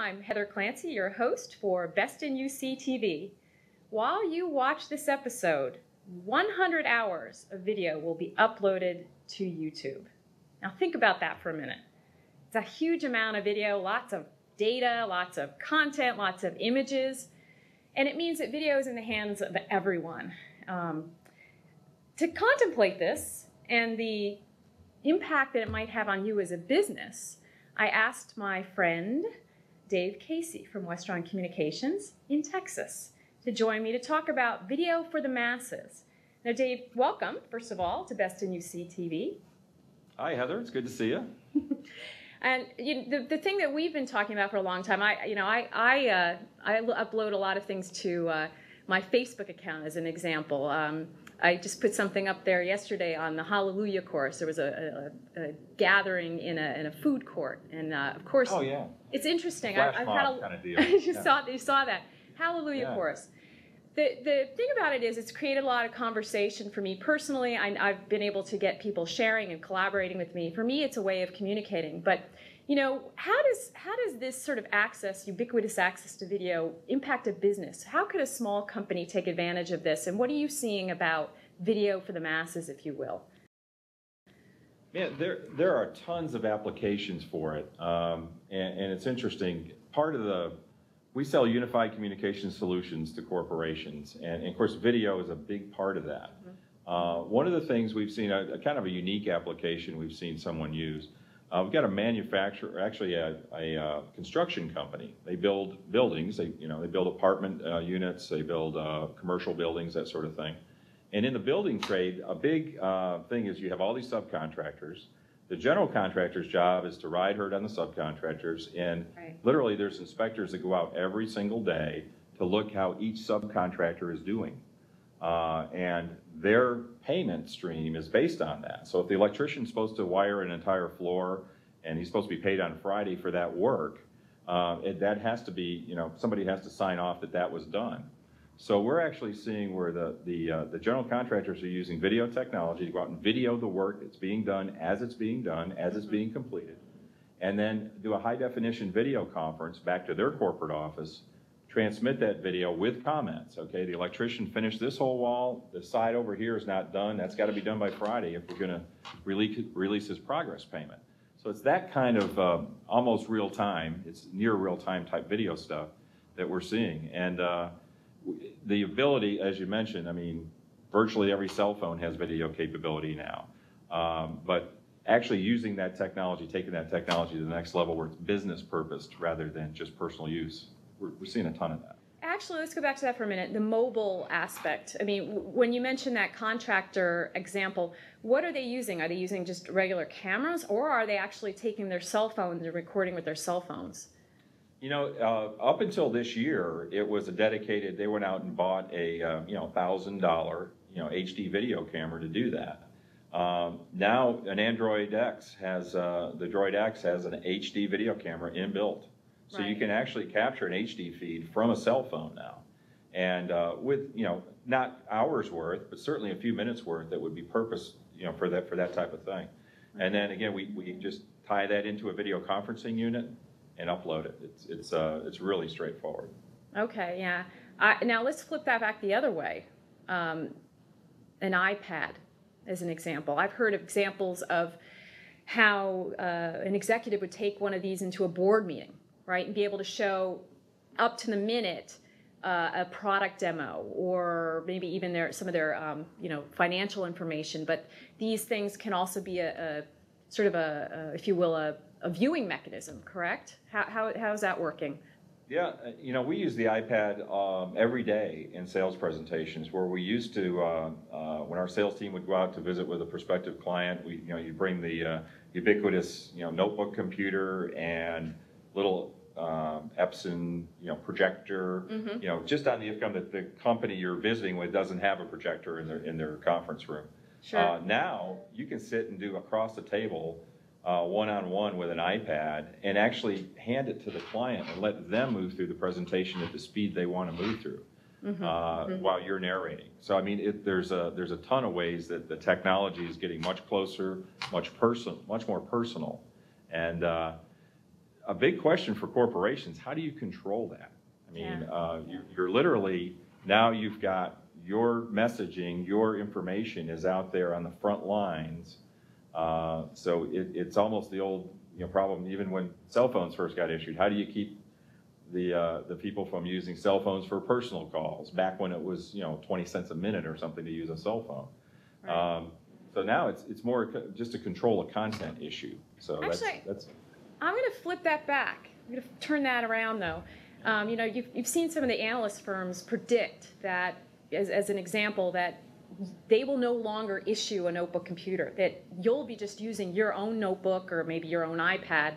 I'm Heather Clancy, your host for Best in UC TV. While you watch this episode, 100 hours of video will be uploaded to YouTube. Now think about that for a minute. It's a huge amount of video, lots of data, lots of content, lots of images, and it means that video is in the hands of everyone. To contemplate this and the impact that it might have on you as a business, I asked my friend Dave Casey from Westron Communications in Texas to join me to talk about video for the masses. Now, Dave, welcome, first of all, to Best in UC TV. Hi, Heather. It's good to see you. And the thing that we've been talking about for a long time, I upload a lot of things to my Facebook account as an example. I just put something up there yesterday on the Hallelujah course. There was a gathering in a food court, and of course, oh yeah, it's interesting. Flash I've mob had kind of deal. you saw that Hallelujah course. The thing about it is it's created a lot of conversation for me personally. I've been able to get people sharing and collaborating with me. For me, it's a way of communicating. But you know, how does this sort of access, ubiquitous access to video, impact a business? How could a small company take advantage of this? And what are you seeing about video for the masses, if you will? Yeah, there are tons of applications for it, and it's interesting. We sell unified communication solutions to corporations, and of course, video is a big part of that. Mm-hmm. One of the things we've seen, a kind of a unique application we've seen someone use. We've got a manufacturer, actually a construction company. They build buildings. They build apartment units. They build commercial buildings, that sort of thing. And in the building trade, a big thing is you have all these subcontractors. The general contractor's job is to ride herd on the subcontractors, and literally there's inspectors that go out every single day to look how each subcontractor is doing. And their payment stream is based on that. So if the electrician's supposed to wire an entire floor and he's supposed to be paid on Friday for that work, that has to be, somebody has to sign off that was done. So we're actually seeing where the general contractors are using video technology to go out and video the work that's being done, as it's being completed, and then do a high definition video conference back to their corporate office, transmit that video with comments. Okay, the electrician finished this whole wall, the side over here is not done, that's got to be done by Friday if we're going to release his progress payment. So it's that kind of almost real time, it's near real time type video stuff that we're seeing. And the ability, as you mentioned, I mean, virtually every cell phone has video capability now. But actually using that technology, taking that technology to the next level where it's business purposed rather than just personal use, we're seeing a ton of that. Actually, let's go back to that for a minute, the mobile aspect. I mean, when you mentioned that contractor example, what are they using? Are they using just regular cameras, or are they actually taking their cell phones and recording with their cell phones? Up until this year, it was they went out and bought a $1,000 HD video camera to do that. Now an Android X the Droid X has an HD video camera inbuilt. So you can actually capture an HD feed from a cell phone now. And with, not hours worth, but certainly a few minutes worth that would be purposed, for that type of thing. And then again, we just tie that into a video conferencing unit and upload it. It's really straightforward. Okay, yeah. Now let's flip that back the other way. An iPad as an example. I've heard of examples of how an executive would take one of these into a board meeting, right, and be able to show up to the minute a product demo, or maybe even some of their financial information. But these things can also be a sort of if you will, a viewing mechanism, correct? How's that working? Yeah, we use the iPad every day in sales presentations, where we used to, when our sales team would go out to visit with a prospective client, you bring the ubiquitous, notebook computer and little Epson, projector, just on the income that the company you're visiting with doesn't have a projector in their conference room. Sure. Now you can sit and do across the table one-on-one with an iPad and actually hand it to the client and let them move through the presentation at the speed they want to move through while you're narrating. So I mean, there's a ton of ways that the technology is getting much closer, much more personal, and a big question for corporations. How do you control that? I mean, you're literally, now you've got your messaging, your information is out there on the front lines. So it's almost the old problem, even when cell phones first got issued. How do you keep the people from using cell phones for personal calls back when it was 20 cents a minute or something to use a cell phone? Right. So now it's more just to control a content issue. So actually, that's I'm going to flip that back. I'm going to turn that around though. You've seen some of the analyst firms predict that, as an example, that they will no longer issue a notebook computer, that you'll be just using your own notebook or maybe your own iPad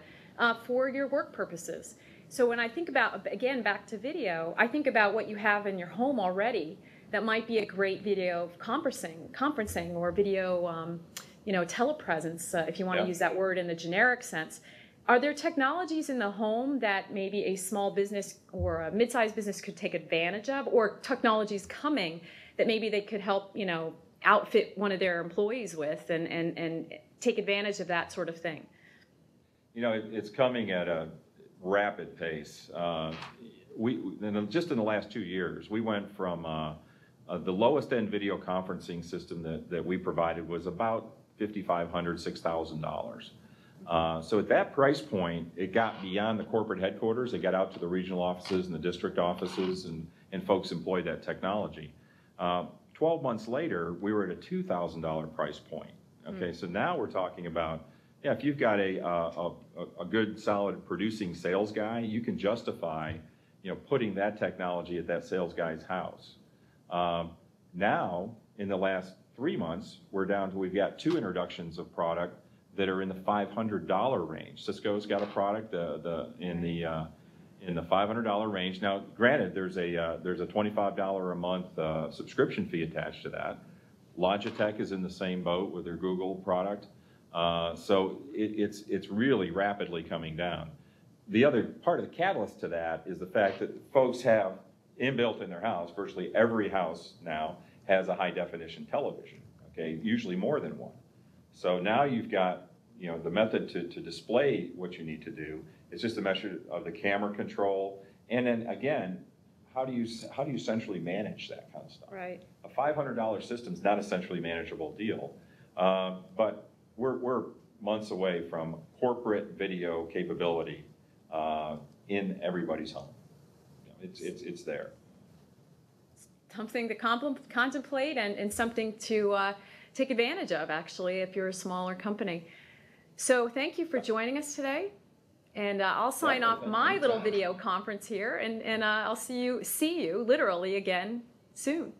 for your work purposes. So when I think about, again, back to video, I think about what you have in your home already that might be a great video conferencing or video telepresence, if you want to use that word in the generic sense. Are there technologies in the home that maybe a small business or a mid-sized business could take advantage of, or technologies coming that maybe they could help, outfit one of their employees with and take advantage of that sort of thing? It's coming at a rapid pace. Just in the last 2 years, we went from the lowest end video conferencing system that we provided was about $5,500, $6,000. So at that price point, it got beyond the corporate headquarters. It got out to the regional offices and the district offices, and folks employed that technology. 12 months later, we were at a $2,000 price point. Okay, so now we're talking about, if you've got a good, solid producing sales guy, you can justify, putting that technology at that sales guy's house. Now, in the last 3 months, we've got 2 introductions of product that are in the $500 range. Cisco's got a product in the $500 range. Now, granted, there's a $25 a month subscription fee attached to that. Logitech is in the same boat with their Google product. So it's really rapidly coming down. The other part of the catalyst to that is the fact that folks have inbuilt in their house, virtually every house now has a high definition television, okay, usually more than one. So now you've got, the method to display what you need to do. It's just a measure of the camera control. And then again, how do you centrally manage that kind of stuff? Right. A $500 system is not a centrally manageable deal, but we're months away from corporate video capability in everybody's home. It's there. Something to contemplate and something to take advantage of, actually, if you're a smaller company. So thank you for joining us today. And I'll sign off my little video conference here, and I'll see you literally again soon.